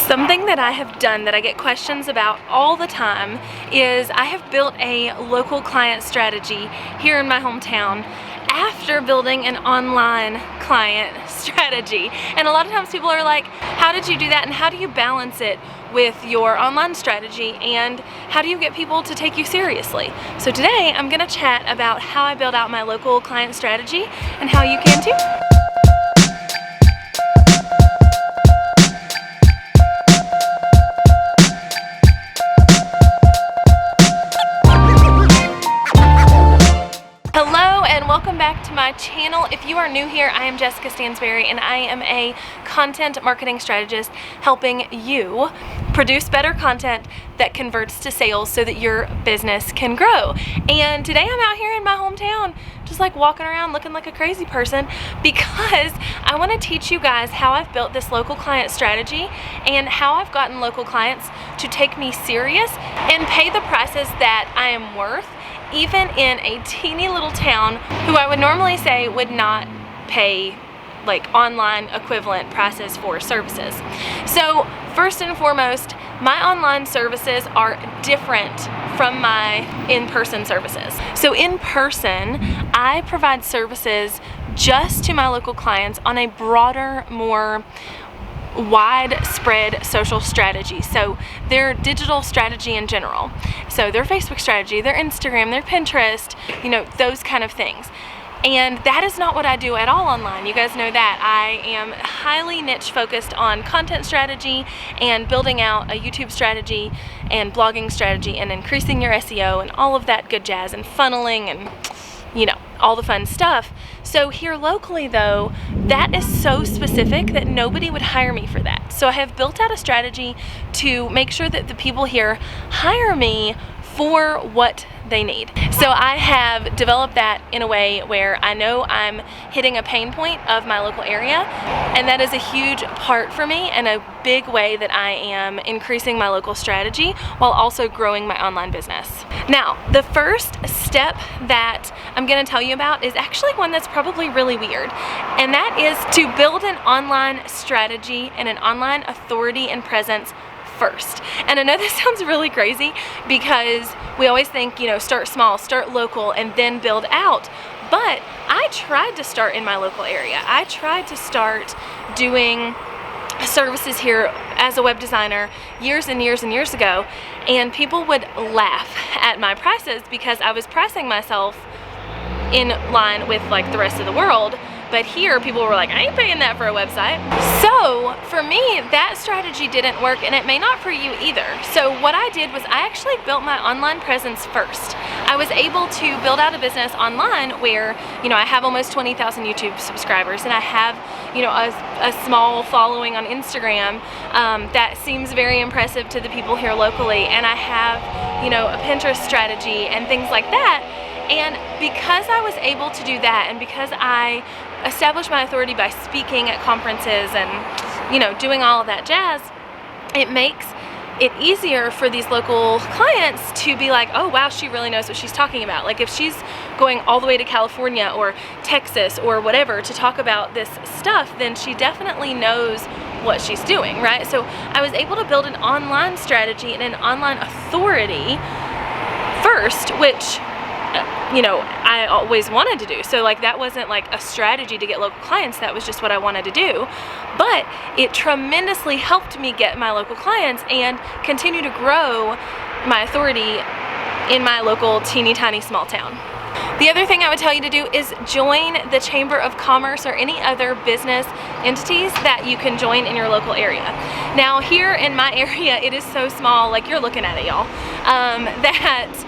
Something that I have done that I get questions about all the time is I have built a local client strategy here in my hometown after building an online client strategy. And a lot of times people are like, how did you do that and how do you balance it with your online strategy and how do you get people to take you seriously? So today I'm going to chat about how I build out my local client strategy and how you can too. Hello and welcome back to my channel. If you are new here, I am Jessica Stansberry and I am a content marketing strategist helping you produce better content that converts to sales so that your business can grow. And today I'm out here in my hometown just like walking around looking like a crazy person because I want to teach you guys how I've built this local client strategy and how I've gotten local clients to take me serious and pay the prices that I am worth, even in a teeny little town who I would normally say would not pay like online equivalent prices for services. So first and foremost, my online services are different from my in-person services. So in person, I provide services just to my local clients on a broader, more widespread social strategy. So their digital strategy in general. So their Facebook strategy, their Instagram, their Pinterest, you know, those kind of things. And that is not what I do at all online. You guys know that. I am highly niche focused on content strategy and building out a YouTube strategy and blogging strategy and increasing your SEO and all of that good jazz and funneling and, you know, all the fun stuff. So here locally though, that is so specific that nobody would hire me for that. So I have built out a strategy to make sure that the people here hire me for what they need. So I have developed that in a way where I know I'm hitting a pain point of my local area, and that is a huge part for me and a big way that I am increasing my local strategy while also growing my online business. Now, the first step that I'm going to tell you about is actually one that's probably really weird, and that is to build an online strategy and an online authority and presence first. And I know this sounds really crazy because we always think, you know, start small, start local, and then build out. But I tried to start in my local area. I tried to start doing services here as a web designer years and years and years ago, and people would laugh at my prices because I was pricing myself in line with like the rest of the world. But here people were like, I ain't paying that for a website. So for me, that strategy didn't work, and it may not for you either. So what I did was I actually built my online presence first. I was able to build out a business online where, you know, I have almost 20,000 YouTube subscribers, and I have, you know, a small following on Instagram that seems very impressive to the people here locally, and I have, you know, a Pinterest strategy and things like that. And because I was able to do that, and because I established my authority by speaking at conferences and, you know, doing all of that jazz, it makes it easier for these local clients to be like, oh wow, she really knows what she's talking about. Like if she's going all the way to California or Texas or whatever to talk about this stuff, then she definitely knows what she's doing, right? So I was able to build an online strategy and an online authority first, which, you know, I always wanted to do. So like that wasn't like a strategy to get local clients, that was just what I wanted to do. But it tremendously helped me get my local clients and continue to grow my authority in my local teeny tiny small town. The other thing I would tell you to do is join the Chamber of Commerce or any other business entities that you can join in your local area. Now here in my area, it is so small, like you're looking at it, y'all, that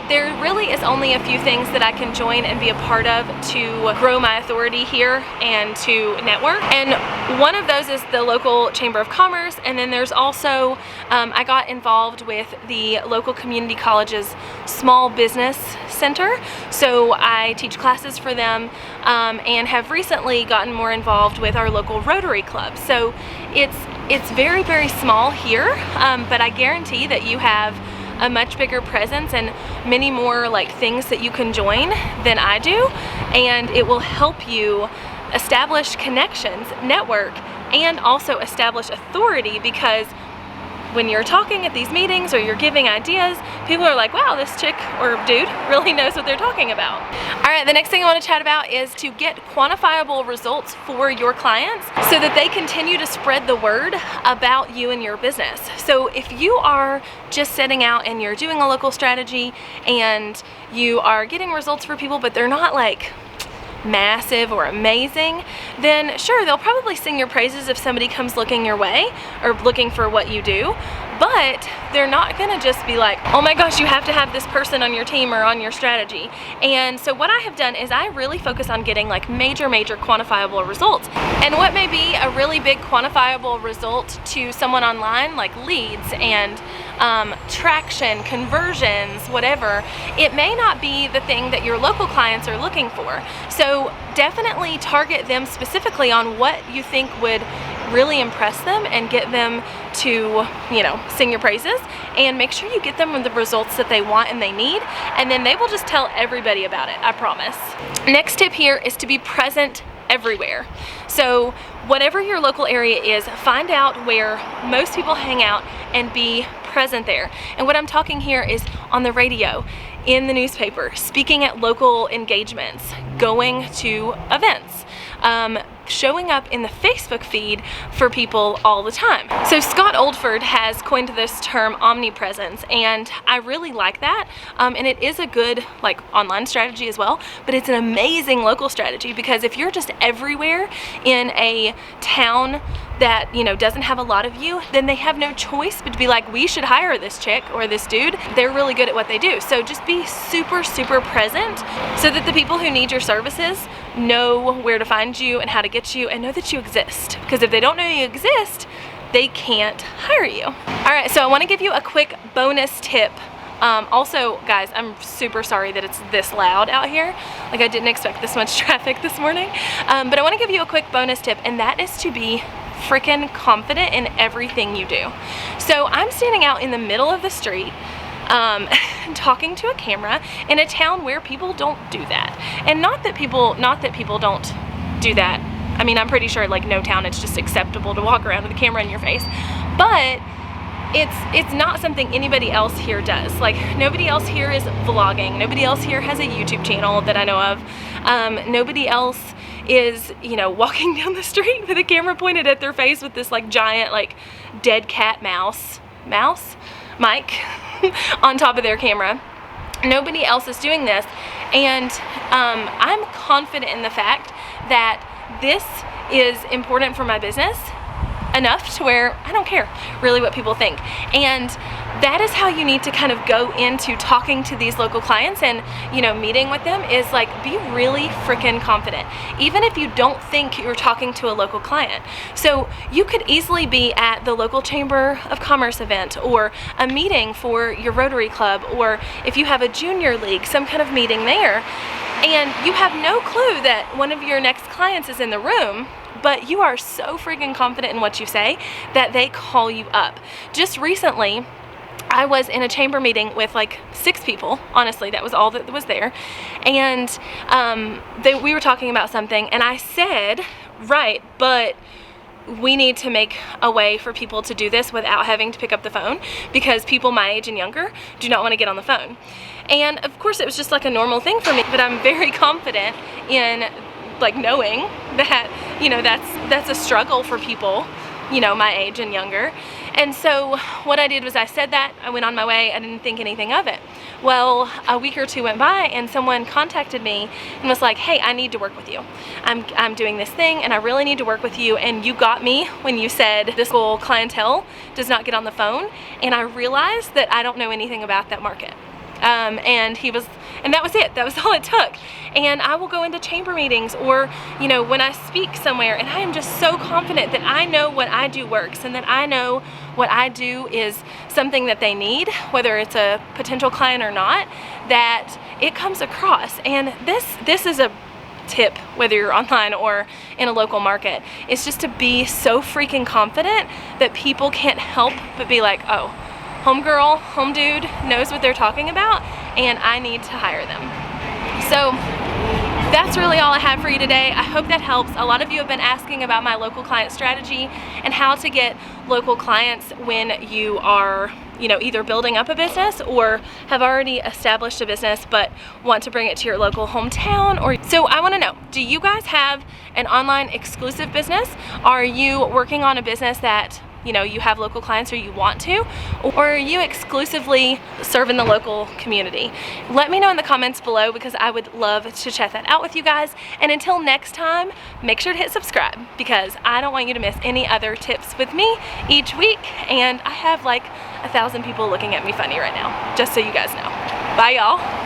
there really is only a few things that I can join and be a part of to grow my authority here and to network. And one of those is the local Chamber of Commerce, and then there's also, I got involved with the local community college's small business center. So I teach classes for them and have recently gotten more involved with our local Rotary Club. So it's very, very small here, but I guarantee that you have a much bigger presence and many more like things that you can join than I do, and it will help you establish connections, network, and also establish authority, because when you're talking at these meetings or you're giving ideas, people are like, wow, this chick or dude really knows what they're talking about. All right, the next thing I want to chat about is to get quantifiable results for your clients so that they continue to spread the word about you and your business. So if you are just setting out and you're doing a local strategy and you are getting results for people, but they're not like massive or amazing, then sure, they'll probably sing your praises if somebody comes looking your way or looking for what you do, but they're not gonna just be like, oh my gosh, you have to have this person on your team or on your strategy. And so what I have done is I really focus on getting like major quantifiable results. And what may be a really big quantifiable result to someone online, like leads and traction, conversions, whatever, it may not be the thing that your local clients are looking for. So definitely target them specifically on what you think would really impress them and get them to, sing your praises, and make sure you get them the results that they want and they need, and then they will just tell everybody about it, I promise. Next tip here is to be present everywhere. So whatever your local area is, find out where most people hang out and be present there. And what I'm talking here is on the radio, in the newspaper, speaking at local engagements, going to events, showing up in the Facebook feed for people all the time. So Scott Oldford has coined this term omnipresence, and I really like that. And it is a good online strategy as well, but it's an amazing local strategy, because if you're just everywhere in a town that doesn't have a lot of you, then they have no choice but to be like, we should hire this chick or this dude. They're really good at what they do. So just be super present so that the people who need your services know where to find you and how to get you, and know that you exist. Because if they don't know you exist, they can't hire you. All right, so I want to give you a quick bonus tip. Also, guys, I'm super sorry that it's this loud out here. I didn't expect this much traffic this morning. But I want to give you a quick bonus tip, and that is to be freaking confident in everything you do. So I'm standing out in the middle of the street, talking to a camera in a town where people don't do that. And not that people don't do that. I mean, I'm pretty sure no town it's just acceptable to walk around with a camera in your face. But it's not something anybody else here does. Nobody else here is vlogging. Nobody else here has a YouTube channel that I know of. Nobody else is, walking down the street with a camera pointed at their face with this giant dead cat mouse mic on top of their camera. Nobody else is doing this, and I'm confident in the fact that this is important for my business enough to where I don't care really what people think. And that is how you need to kind of go into talking to these local clients and meeting with them, is be really freaking confident, even if you don't think you're talking to a local client. So you could easily be at the local Chamber of Commerce event, or a meeting for your Rotary Club, or if you have a junior league, some kind of meeting there, and you have no clue that one of your next clients is in the room, but you are so freaking confident in what you say that they call you up. Just recently, I was in a chamber meeting with 6 people. Honestly, that was all that was there. And we were talking about something, and I said, right, but we need to make a way for people to do this without having to pick up the phone, because people my age and younger do not want to get on the phone. And of course, it was just a normal thing for me, but I'm very confident in knowing that that's a struggle for people my age and younger. And so what I did was I said that, I went on my way, I didn't think anything of it. Well, a week or two went by, and someone contacted me and was like, hey, I need to work with you. I'm doing this thing and I really need to work with you, and you got me when you said this whole clientele does not get on the phone. And I realized that I don't know anything about that market. And that was it. That was all it took. And I will go into chamber meetings, or when I speak somewhere, and I am just so confident that I know what I do works, and that I know what I do is something that they need, whether it's a potential client or not, that it comes across. And this is a tip, whether you're online or in a local market, is just to be so freaking confident that people can't help but be like, oh, homegirl, home dude knows what they're talking about, and I need to hire them. So that's really all I have for you today. I hope that helps. A lot of you have been asking about my local client strategy and how to get local clients when you are, you know, either building up a business or have already established a business but want to bring it to your local hometown. So I want to know, do you guys have an online exclusive business? Are you working on a business that, you know, you have local clients or you want to, or are you exclusively serving the local community? Let me know in the comments below, because I would love to chat that out with you guys. And until next time, make sure to hit subscribe, because I don't want you to miss any other tips with me each week. And I have like 1,000 people looking at me funny right now, just so you guys know. Bye y'all.